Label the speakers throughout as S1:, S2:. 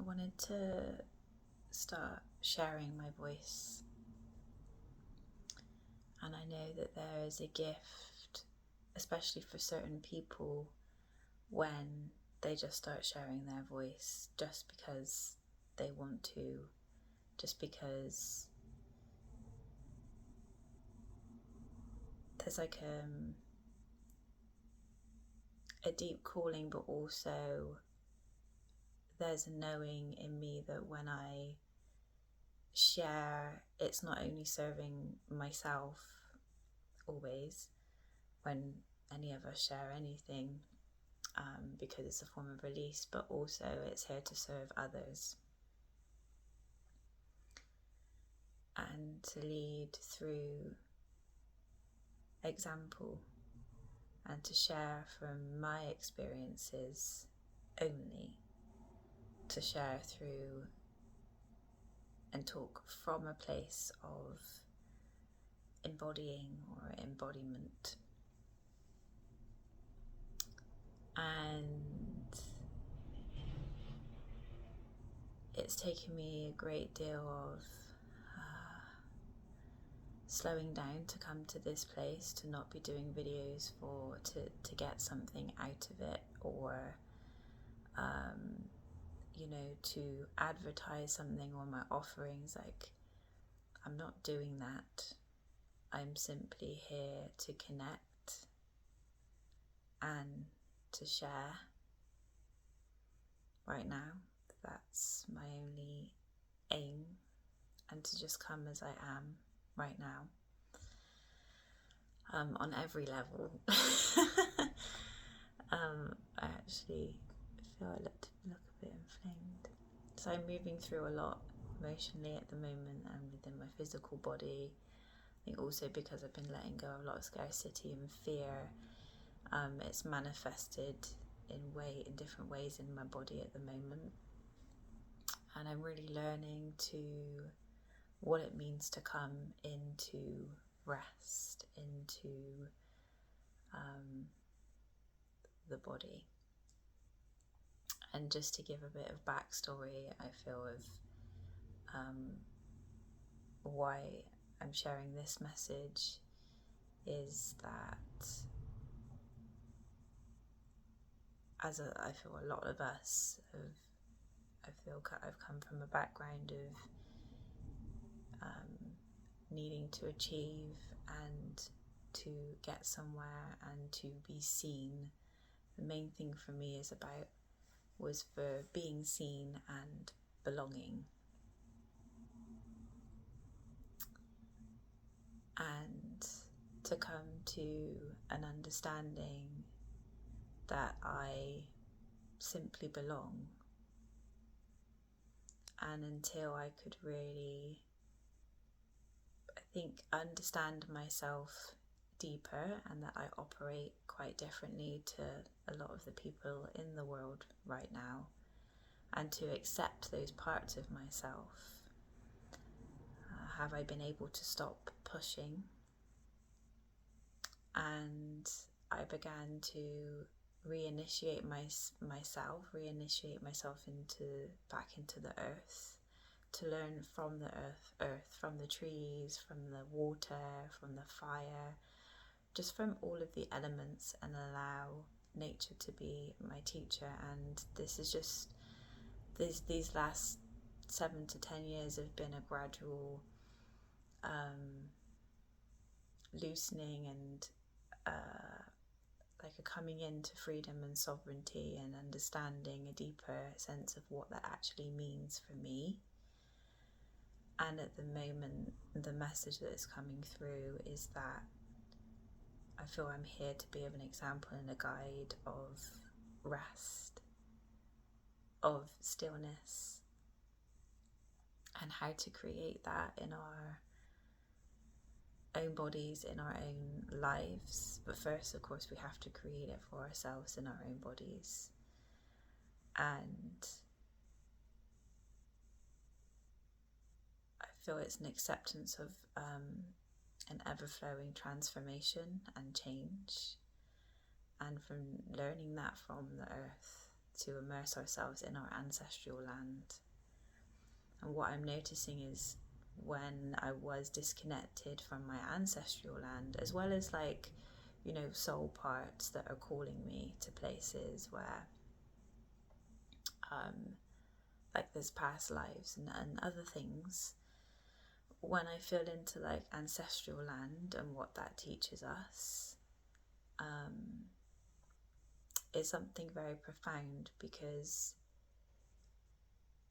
S1: wanted to start sharing my voice. And I know that there is a gift, especially for certain people, when they just start sharing their voice just because they want to, just because there's like a deep calling, but also there's a knowing in me that when I share, it's not only serving myself always when any of us share anything, because it's a form of release, but also it's here to serve others and to lead through example and to share from my experiences only, to share through and talk from a place of embodying or embodiment. And it's taken me a great deal of slowing down to come to this place, to not be doing videos to get something out of it, or to advertise something or my offerings. Like, I'm not doing that. I'm simply here to connect and to share right now. That's my only aim, and to just come as I am right now, on every level. I actually feel I look a bit inflamed. So I'm moving through a lot emotionally at the moment, and within my physical body. I think also because I've been letting go of a lot of scarcity and fear, it's manifested in different ways in my body at the moment. And I'm really learning what it means to come into rest, into the body. And just to give a bit of backstory, I feel, of why I'm sharing this message, is that I feel a lot of us I've come from a background of needing to achieve and to get somewhere and to be seen. The main thing for me was for being seen and belonging. And to come to an understanding that I simply belong. And until I could really, I think, understand myself deeper, and that I operate quite differently to a lot of the people in the world right now, and to accept those parts of myself, have I been able to stop pushing. And I began to reinitiate myself back into the earth, to learn from the earth, from the trees, from the water, from the fire, just from all of the elements, and allow nature to be my teacher. And this is just these last 7 to 10 years have been a gradual loosening and like a coming into freedom and sovereignty, and understanding a deeper sense of what that actually means for me. And at the moment, the message that is coming through is that I feel I'm here to be an example and a guide of rest, of stillness, and how to create that in our own bodies, in our own lives. But first, of course, we have to create it for ourselves in our own bodies. And I feel it's an acceptance of an ever-flowing transformation and change, and from learning that from the earth. to immerse ourselves in our ancestral land. And what I'm noticing is when I was disconnected from my ancestral land, as well as like, you know, soul parts that are calling me to places where like there's past lives and other things, when I feel into like ancestral land and what that teaches us, is something very profound, because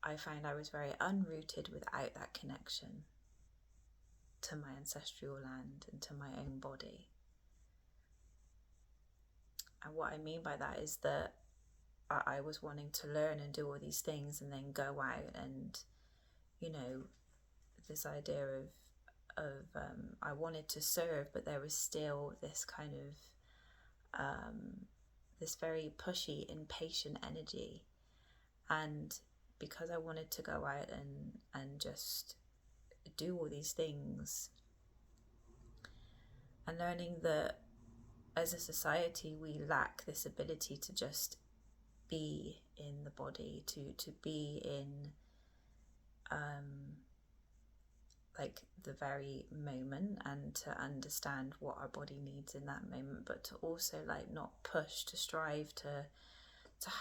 S1: I find I was very unrooted without that connection to my ancestral land and to my own body. And what I mean by that is that I was wanting to learn and do all these things and then go out and, you know, this idea of I wanted to serve, but there was still this kind of this very pushy, impatient energy. And because I wanted to go out and just do all these things, and learning that as a society we lack this ability to just be in the body, to be in like the very moment, and to understand what our body needs in that moment, but to also like not push to strive to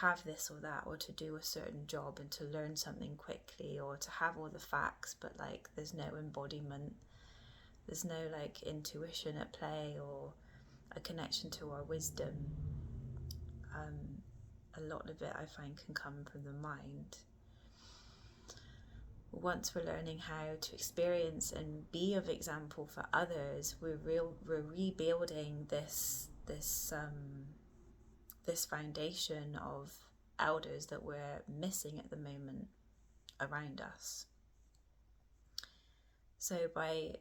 S1: have this or that, or to do a certain job and to learn something quickly, or to have all the facts, but like there's no embodiment, there's no like intuition at play or a connection to our wisdom. A lot of it I find can come from the mind. Once we're learning how to experience and be of example for others, we're rebuilding this foundation of elders that we're missing at the moment around us. So by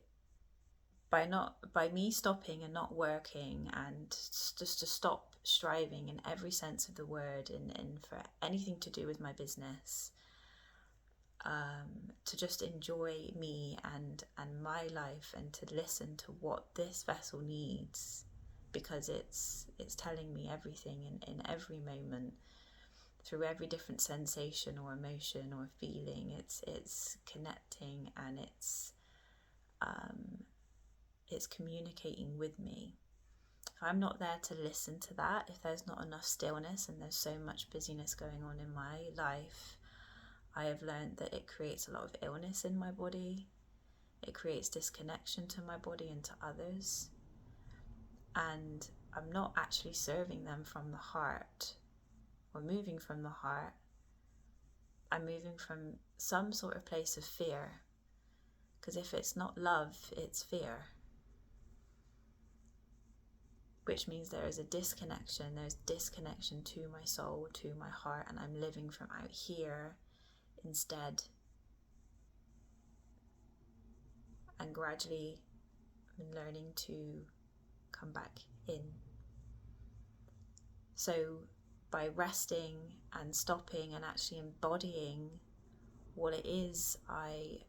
S1: me stopping and not working, and just to stop striving in every sense of the word, and for anything to do with my business, to just enjoy me and my life, and to listen to what this vessel needs, because it's telling me everything in every moment, through every different sensation or emotion or feeling. It's connecting, and it's communicating with me. I'm not there to listen to that if there's not enough stillness, and there's so much busyness going on in my life. I have learned that it creates a lot of illness in my body. It creates disconnection to my body and to others. And I'm not actually serving them from the heart or moving from the heart. I'm moving from some sort of place of fear. Because if it's not love, it's fear. Which means there is a disconnection. There's disconnection to my soul, to my heart, and I'm living from out here instead. And gradually I'm learning to come back in. So by resting and stopping and actually embodying what it is I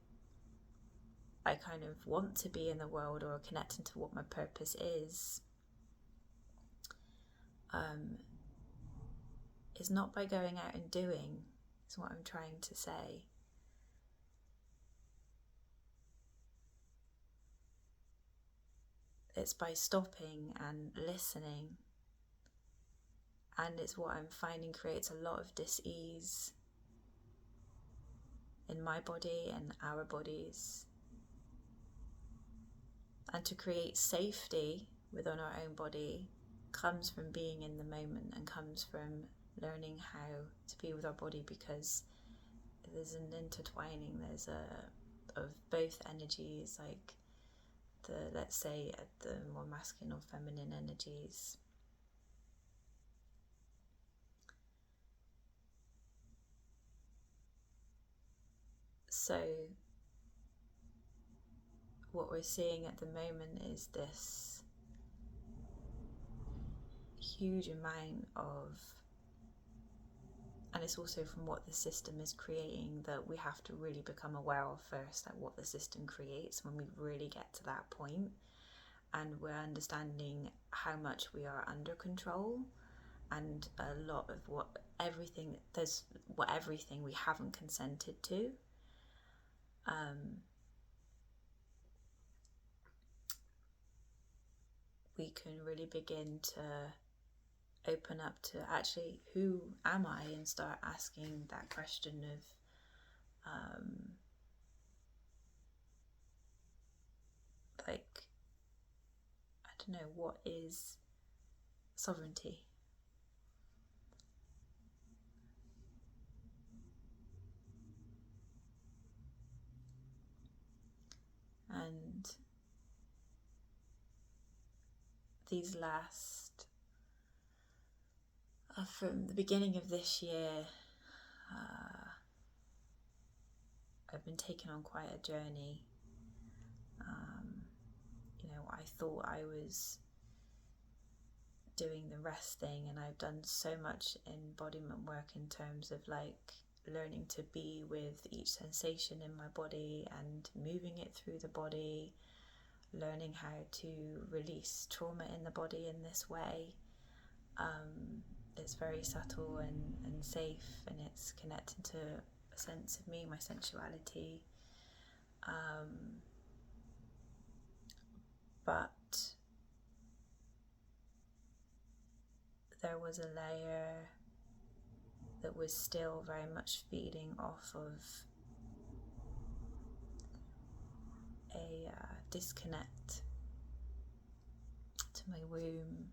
S1: kind of want to be in the world, or connecting to what my purpose is not by going out and doing, is what I'm trying to say. It's by stopping and listening. And it's what I'm finding creates a lot of dis-ease in my body and our bodies. And to create safety within our own body comes from being in the moment, and comes from learning how to be with our body, because there's an intertwining, of both energies, like let's say the more masculine or feminine energies. So what we're seeing at the moment is this huge amount of, and it's also from what the system is creating, that we have to really become aware of first, like what the system creates. When we really get to that point and we're understanding how much we are under control, and a lot of everything we haven't consented to. We can really begin to open up to actually, who am I, and start asking that question of like, I don't know, what is sovereignty? And these last, from the beginning of this year, I've been taken on quite a journey. I thought I was doing the rest thing, and I've done so much embodiment work in terms of like learning to be with each sensation in my body and moving it through the body, learning how to release trauma in the body in this way. It's very subtle and safe, and it's connected to a sense of me, my sensuality. But there was a layer that was still very much feeding off of a disconnect to my womb,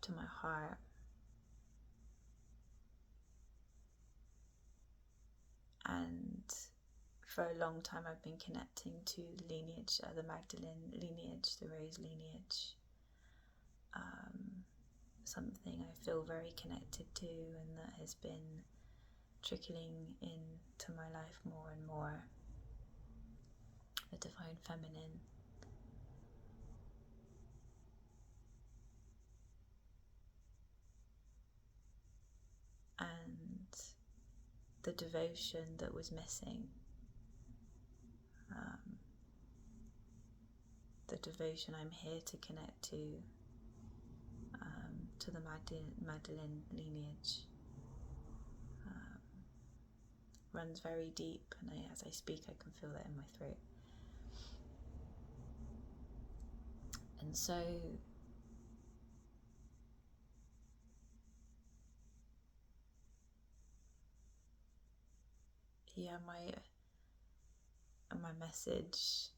S1: to my heart. And for a long time I've been connecting to the lineage, the Magdalene lineage, the Rose lineage. Something I feel very connected to, and that has been trickling into my life more and more. The Divine Feminine. And the devotion that was missing. The devotion I'm here to connect to the Magdalene lineage. Runs very deep, and as I speak I can feel that in my throat. And so my message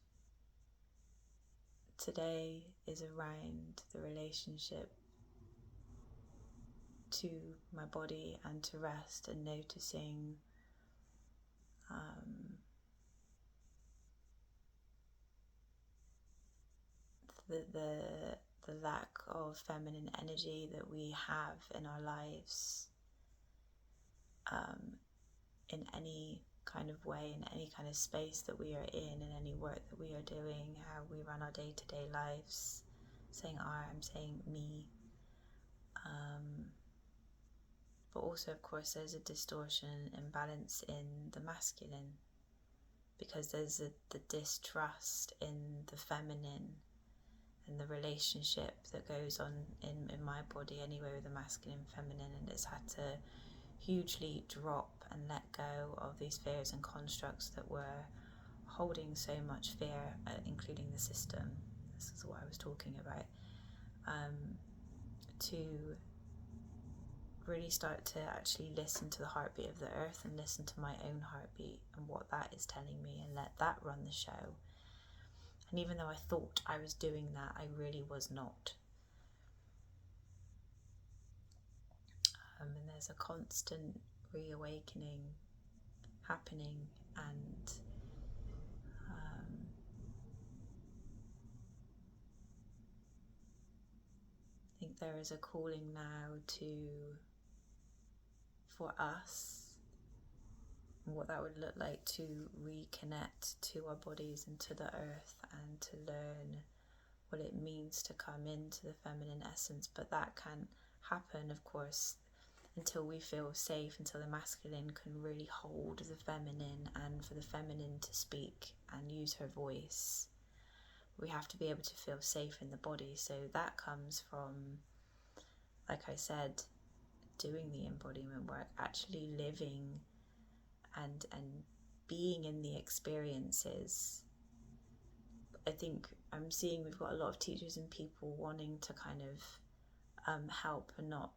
S1: today is around the relationship to my body and to rest, and noticing the lack of feminine energy that we have in our lives, in any kind of way, in any kind of space that we are in any work that we are doing, how we run our day-to-day lives. Saying I'm saying me. But also, of course, there's a distortion, imbalance in the masculine, because there's the distrust in the feminine and the relationship that goes on in my body anyway with the masculine and feminine, and it's had to hugely drop and let go of these fears and constructs that were holding so much fear, including the system. This is what I was talking about. To really start to actually listen to the heartbeat of the earth and listen to my own heartbeat and what that is telling me, and let that run the show. And even though I thought I was doing that, I really was not. And there's a constant reawakening happening, and I think there is a calling now for us, and what that would look like to reconnect to our bodies and to the earth, and to learn what it means to come into the feminine essence. But that can't happen, of course, until we feel safe, until the masculine can really hold the feminine, and for the feminine to speak and use her voice, we have to be able to feel safe in the body. So that comes from like I said, doing the embodiment work, actually living and being in the experiences. I think I'm seeing we've got a lot of teachers and people wanting to kind of help and not,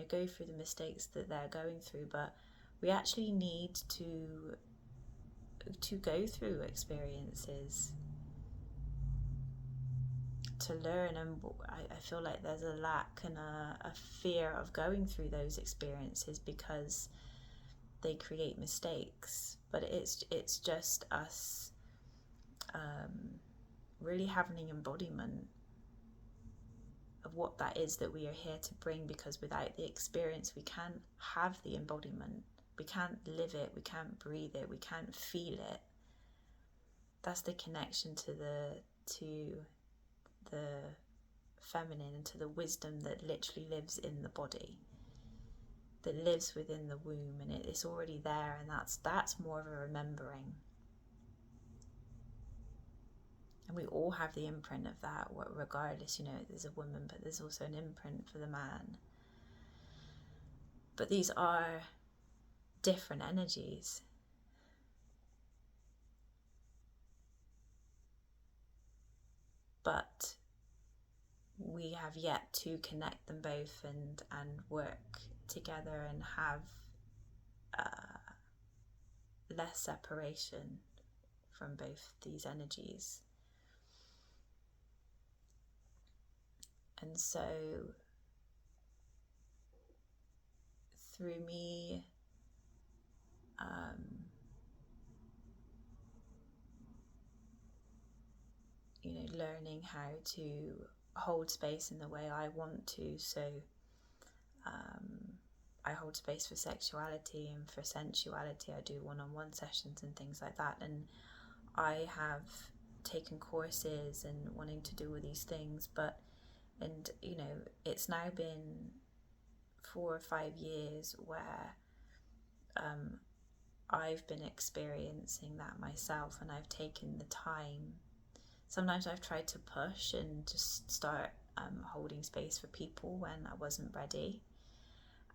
S1: go through the mistakes that they're going through, but we actually need to go through experiences to learn. And I feel like there's a lack and a fear of going through those experiences because they create mistakes. But it's just us really having an embodiment of what that is that we are here to bring, because without the experience we can't have the embodiment. We can't live it, we can't breathe it, we can't feel it. That's the connection to the feminine and to the wisdom that literally lives in the body, that lives within the womb, and it's already there, and that's more of a remembering. And we all have the imprint of that, regardless, there's a woman, but there's also an imprint for the man. But these are different energies. But we have yet to connect them both and work together and have less separation from both these energies. And so through me learning how to hold space in the way I want to, so I hold space for sexuality and for sensuality. I do one-on-one sessions and things like that, and I have taken courses and wanting to do all these things, and it's now been 4 or 5 years where I've been experiencing that myself, and I've taken the time. Sometimes I've tried to push and just start holding space for people when I wasn't ready.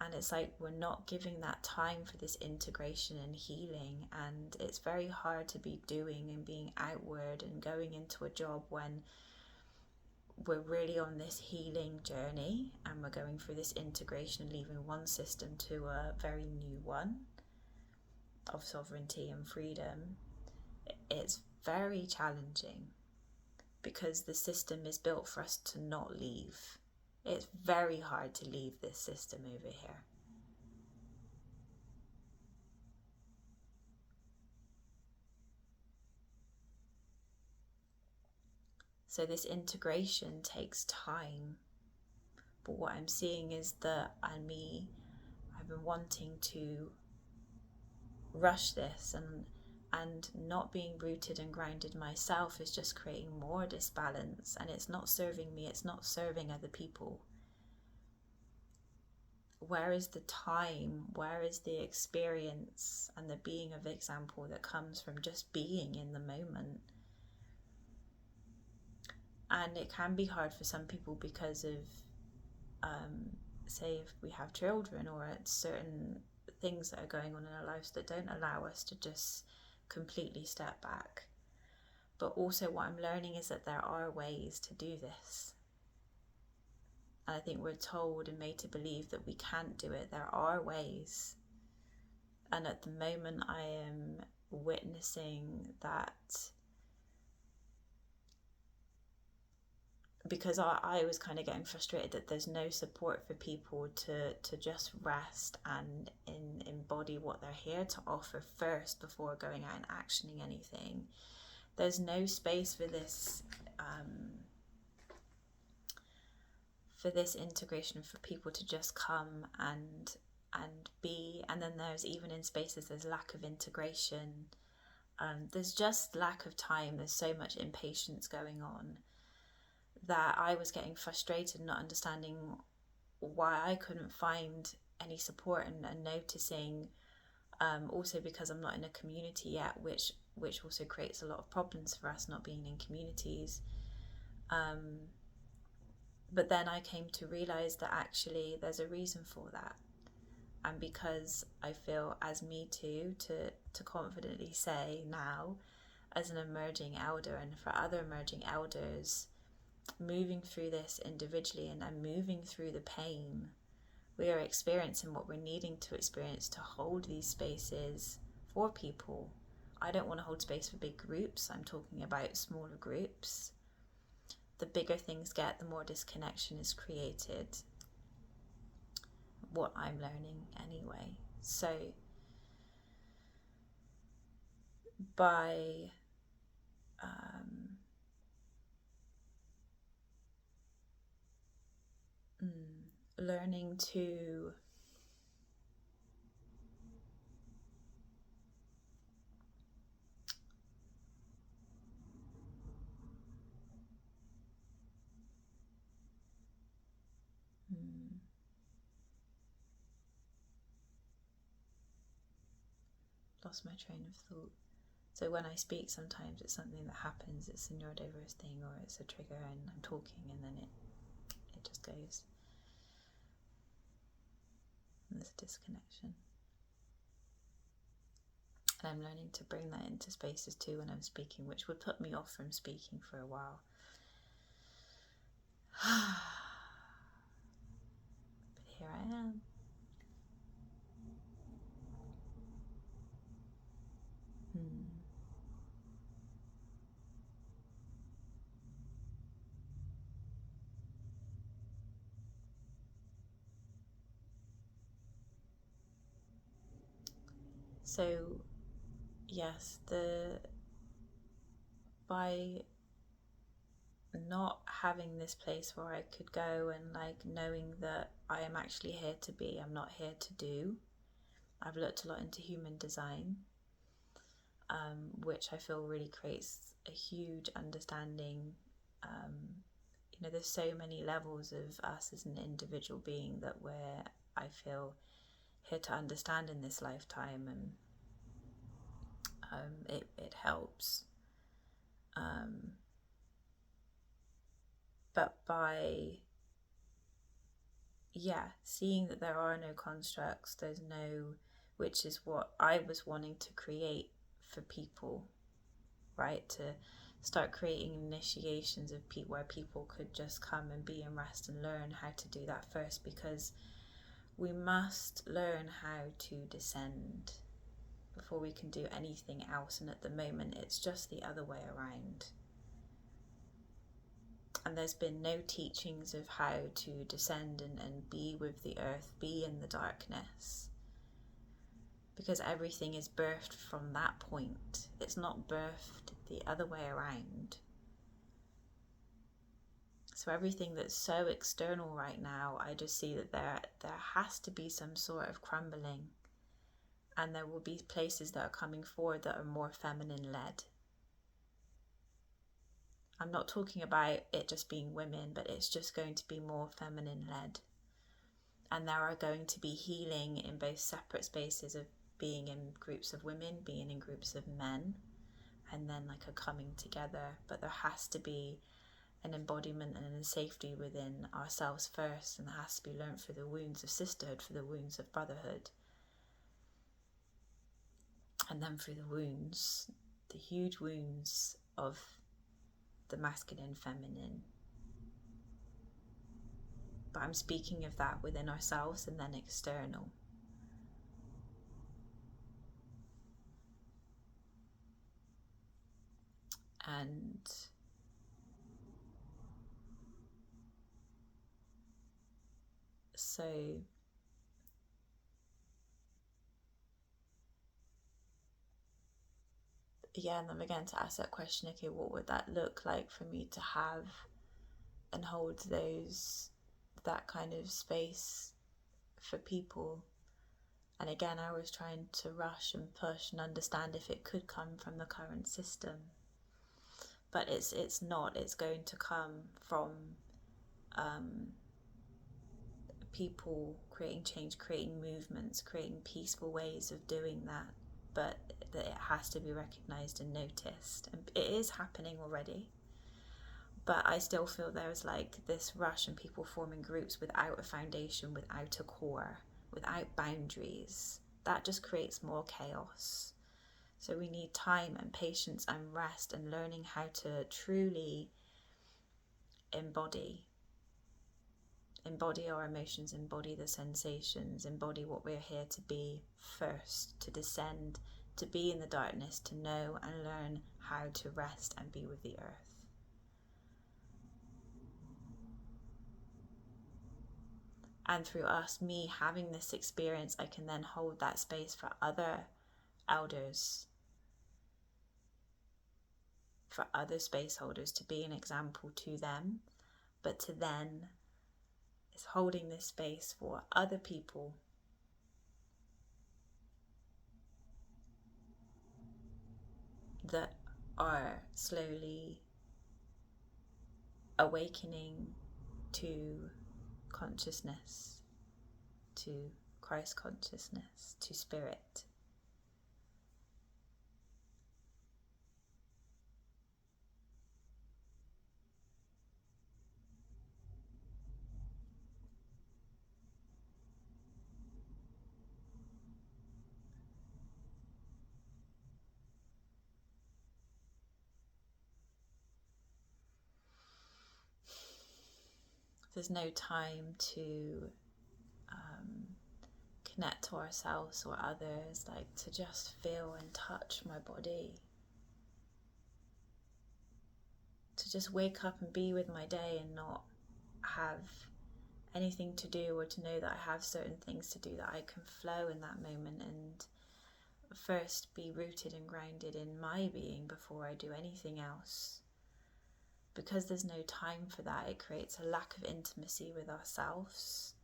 S1: And it's like we're not giving that time for this integration and healing. And it's very hard to be doing and being outward and going into a job when we're really on this healing journey and we're going through this integration and leaving one system to a very new one of sovereignty and freedom. It's very challenging, because the system is built for us to not leave. It's very hard to leave this system over here. So this integration takes time. But what I'm seeing is that I've been wanting to rush this, and not being rooted and grounded myself is just creating more disbalance, and it's not serving me, it's not serving other people. Where is the time? Where is the experience and the being of example that comes from just being in the moment? And it can be hard for some people because of, say, if we have children, or it's certain things that are going on in our lives that don't allow us to just completely step back. But also what I'm learning is that there are ways to do this. And I think we're told and made to believe that we can't do it. There are ways. And at the moment I am witnessing that, because I was kind of getting frustrated that there's no support for people to just rest and embody what they're here to offer first before going out and actioning anything. There's no space for this integration, for people to just come and be. And then there's, even in spaces, there's lack of integration. There's just lack of time. There's so much impatience going on that I was getting frustrated, not understanding why I couldn't find any support, and noticing also because I'm not in a community yet, which also creates a lot of problems for us, not being in communities, But then I came to realize that actually there's a reason for that. And because I feel as me too, to confidently say now, as an emerging elder, and for other emerging elders moving through this individually and moving through the pain, we are experiencing what we're needing to experience to hold these spaces for people. I don't want to hold space for big groups. I'm talking about smaller groups. The bigger things get, the more disconnection is created. What I'm learning anyway. So by learning to lost my train of thought. So when I speak, sometimes it's something that happens, it's a neurodiverse thing, or it's a trigger, and I'm talking and then it just goes. And there's a disconnection. And I'm learning to bring that into spaces too when I'm speaking, which would put me off from speaking for a while. But here I am. So yes, by not having this place where I could go and like knowing that I am actually here to be, I'm not here to do. I've looked a lot into human design, which I feel really creates a huge understanding. There's so many levels of us as an individual being that I feel, here to understand in this lifetime, and it helps. But by seeing that there are no constructs, which is what I was wanting to create for people, right? To start creating initiations of people where people could just come and be in rest and learn how to do that first, because we must learn how to descend before we can do anything else. And at the moment, it's just the other way around. And there's been no teachings of how to descend and be with the earth, be in the darkness. Because everything is birthed from that point. It's not birthed the other way around. So everything that's so external right now, I just see that there has to be some sort of crumbling. And there will be places that are coming forward that are more feminine led. I'm not talking about it just being women, but it's just going to be more feminine led. And there are going to be healing in both separate spaces of being in groups of women, being in groups of men, and then like a coming together. But there has to be an embodiment and a safety within ourselves first, and it has to be learned through the wounds of sisterhood, through the wounds of brotherhood, and then through the huge wounds of the masculine, feminine. But I'm speaking of that within ourselves and then external. And so and I began to ask that question, okay, what would that look like for me to have and hold that kind of space for people? And again, I was trying to rush and push and understand if it could come from the current system. But it's not. It's going to come from people creating change, creating movements, creating peaceful ways of doing that. But that it has to be recognised and noticed. And it is happening already. But I still feel there's like this rush and people forming groups without a foundation, without a core, without boundaries. That just creates more chaos. So we need time and patience and rest and learning how to truly embody our emotions, embody the sensations, embody what we're here to be first, to descend, to be in the darkness, to know and learn how to rest and be with the earth. And through me having this experience, I can then hold that space for other elders, for other space holders, to be an example to them, but to then is holding this space for other people that are slowly awakening to consciousness, to Christ consciousness, to spirit. There's no time to connect to ourselves or others, like to just feel and touch my body, to just wake up and be with my day and not have anything to do, or to know that I have certain things to do, that I can flow in that moment and first be rooted and grounded in my being before I do anything else. Because there's no time for that, it creates a lack of intimacy with ourselves,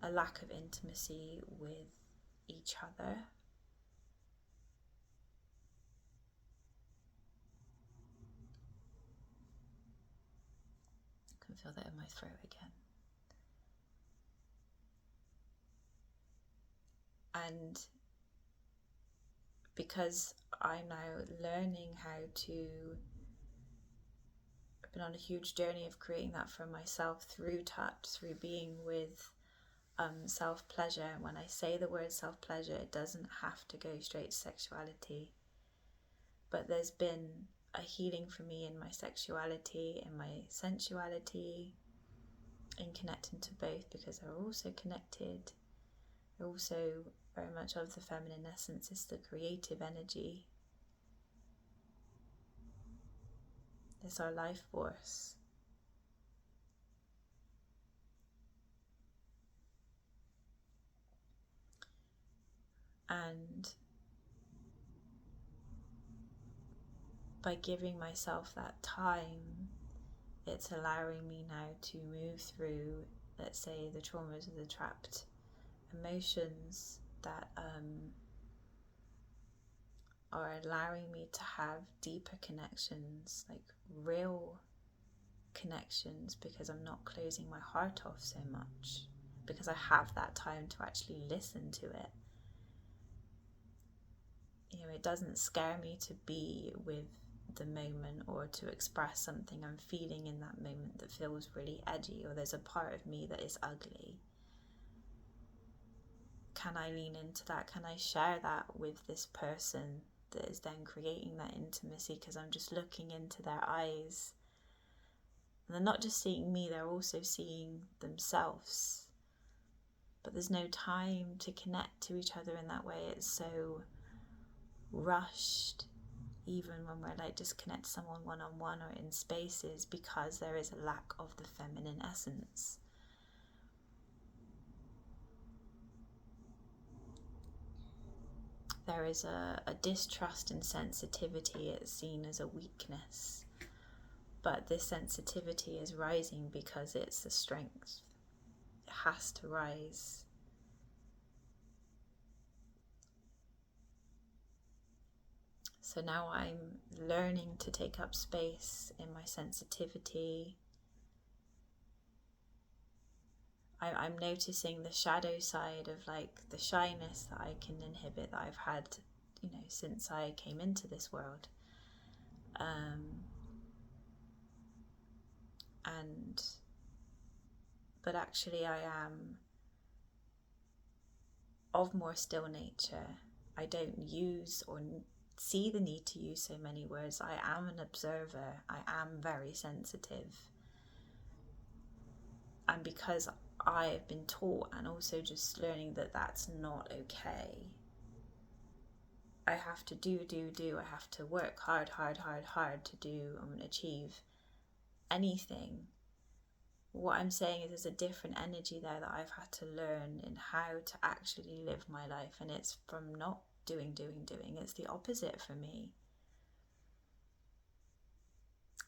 S1: a lack of intimacy with each other. I can feel that in my throat again. And because I'm now learning how to, I've been on a huge journey of creating that for myself through touch, through being with self-pleasure. And when I say the word self-pleasure, it doesn't have to go straight to sexuality. But there's been a healing for me in my sexuality, in my sensuality, in connecting to both, because they're also connected. They're also very much of the feminine essence. It's the creative energy. It's our life force. And by giving myself that time, it's allowing me now to move through, let's say, the traumas of the trapped emotions that are allowing me to have deeper connections, like real connections, because I'm not closing my heart off so much, because I have that time to actually listen to it. You know, it doesn't scare me to be with the moment or to express something I'm feeling in that moment that feels really edgy, or there's a part of me that is ugly. Can I lean into that? Can I share that with this person that is then creating that intimacy? Because I'm just looking into their eyes. And they're not just seeing me, they're also seeing themselves. But there's no time to connect to each other in that way. It's so rushed, even when we're like just connect to someone one-on-one or in spaces, because there is a lack of the feminine essence. There is a distrust and sensitivity. It's seen as a weakness, but this sensitivity is rising because it's a strength. It has to rise. So now I'm learning to take up space in my sensitivity. I'm noticing the shadow side of like the shyness that I can inhibit, that I've had, you know, since I came into this world. but actually I am of more still nature. I don't use or see the need to use so many words. I am an observer. I am very sensitive. And because I have been taught, and also just learning that that's not okay, I have to do. I have to work hard to do and achieve anything. What I'm saying is there's a different energy there that I've had to learn in how to actually live my life. And it's from not doing. It's the opposite for me.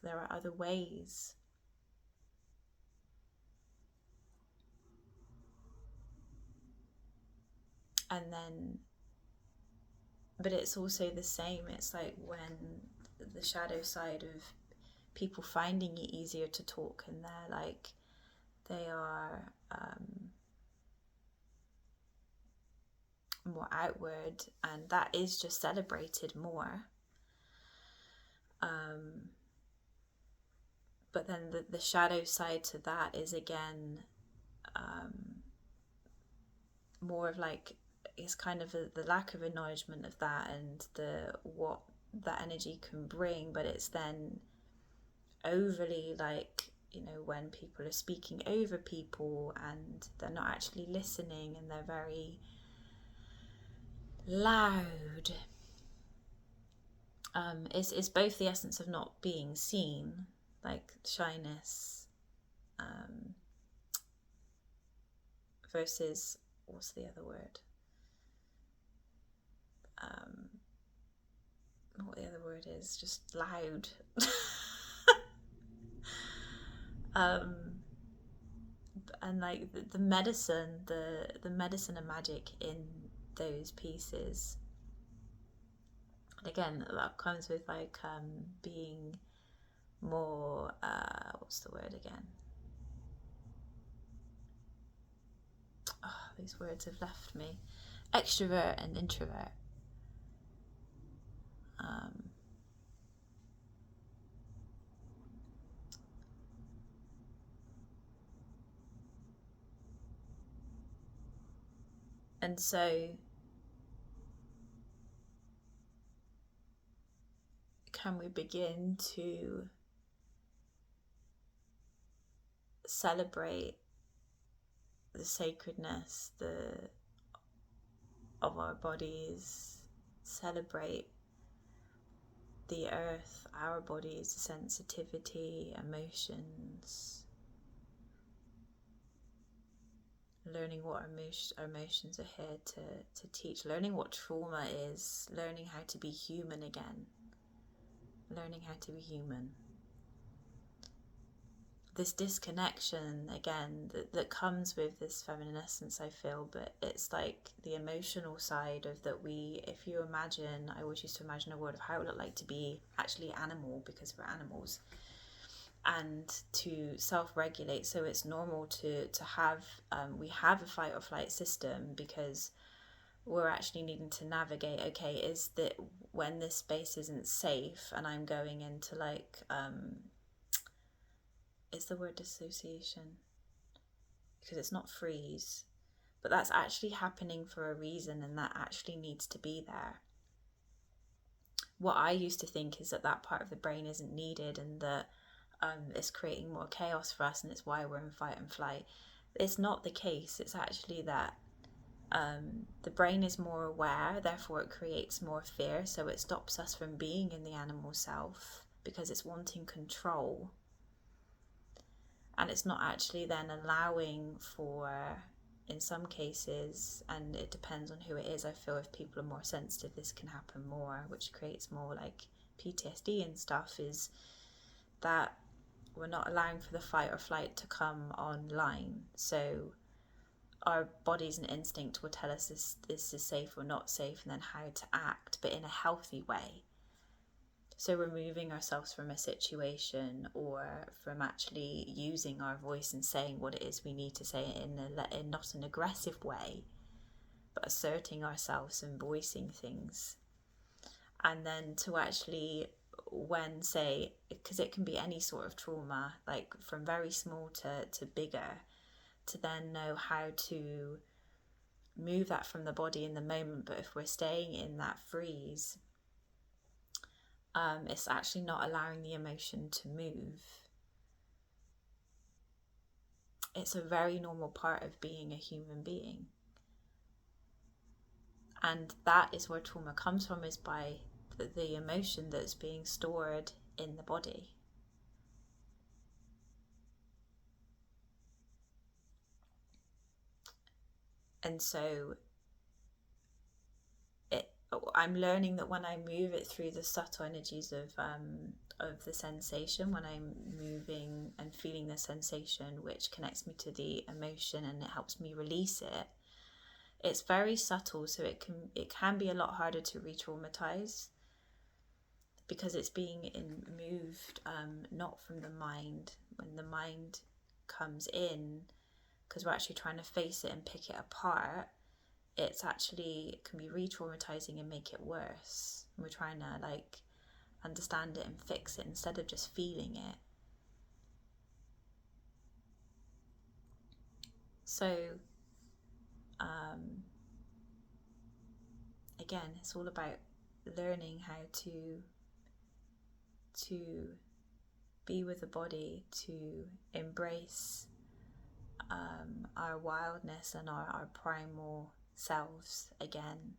S1: There are other ways. And then, but it's also the same. It's like when the shadow side of people finding it easier to talk, and they're like, they are more outward, and that is just celebrated more. But then the shadow side to that is again more of like, it's kind of the lack of acknowledgement of that and the what that energy can bring. But it's then overly like, you know, when people are speaking over people and they're not actually listening and they're very loud. It's both the essence of not being seen, like shyness, versus, what's the other word? What the other word is, just loud. And like the medicine, the medicine and magic in those pieces. And again, that comes with like being more, what's the word again? Oh, these words have left me. Extrovert and introvert. And so can we begin to celebrate the sacredness of our bodies, celebrate the earth, our bodies, sensitivity, emotions, learning what our emotions are here to teach, learning what trauma is, learning how to be human again, learning how to be human. This disconnection again that comes with this feminine essence, I feel, but it's like the emotional side of that. If you imagine, I always used to imagine a word of how it would look like to be actually animal, because we're animals, and to self-regulate. So it's normal to have we have a fight or flight system because we're actually needing to navigate, okay, is that when this space isn't safe and I'm going into like is the word dissociation, because it's not freeze, but that's actually happening for a reason, and that actually needs to be there. What I used to think is that part of the brain isn't needed, and that it's creating more chaos for us, and it's why we're in fight and flight. It's not the case. It's actually that the brain is more aware, therefore it creates more fear, so it stops us from being in the animal self because it's wanting control. And it's not actually then allowing for, in some cases, and it depends on who it is, I feel if people are more sensitive, this can happen more, which creates more like PTSD and stuff, is that we're not allowing for the fight or flight to come online. So our bodies and instinct will tell us this is safe or not safe, and then how to act, but in a healthy way. So removing ourselves from a situation, or from actually using our voice and saying what it is we need to say in not an aggressive way, but asserting ourselves and voicing things. And then to actually when, say, because it can be any sort of trauma, like from very small to bigger, to then know how to move that from the body in the moment. But if we're staying in that freeze, it's actually not allowing the emotion to move. It's a very normal part of being a human being. And that is where trauma comes from, is by the emotion that's being stored in the body. And so I'm learning that when I move it through the subtle energies of the sensation, when I'm moving and feeling the sensation, which connects me to the emotion and it helps me release it, it's very subtle, so it can be a lot harder to re-traumatize, because it's being moved not from the mind. When the mind comes in, because we're actually trying to face it and pick it apart, it can be re-traumatizing and make it worse. And we're trying to like understand it and fix it instead of just feeling it. So again, it's all about learning how to be with the body, to embrace our wildness and our primal selves again.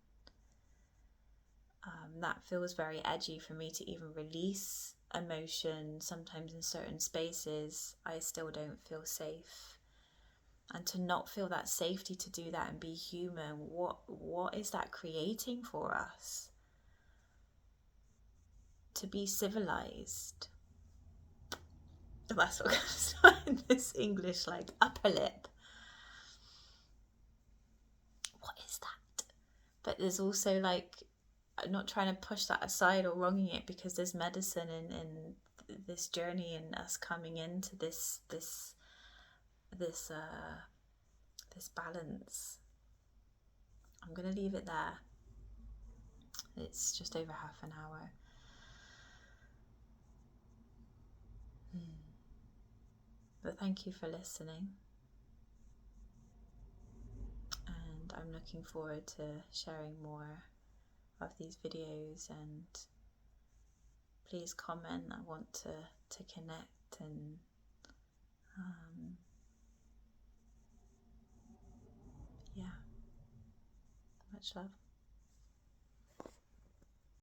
S1: That feels very edgy for me, to even release emotion. Sometimes in certain spaces I still don't feel safe, and to not feel that safety to do that and be human, what is that creating for us? To be civilized. That's what comes in this English like upper lip. What is that? But there's also like, I'm not trying to push that aside or wronging it, because there's medicine in this journey and us coming into this balance. I'm gonna leave it there. It's just over half an hour. But thank you for listening, and I'm looking forward to sharing more of these videos. And please comment. I want to connect, and yeah, much love.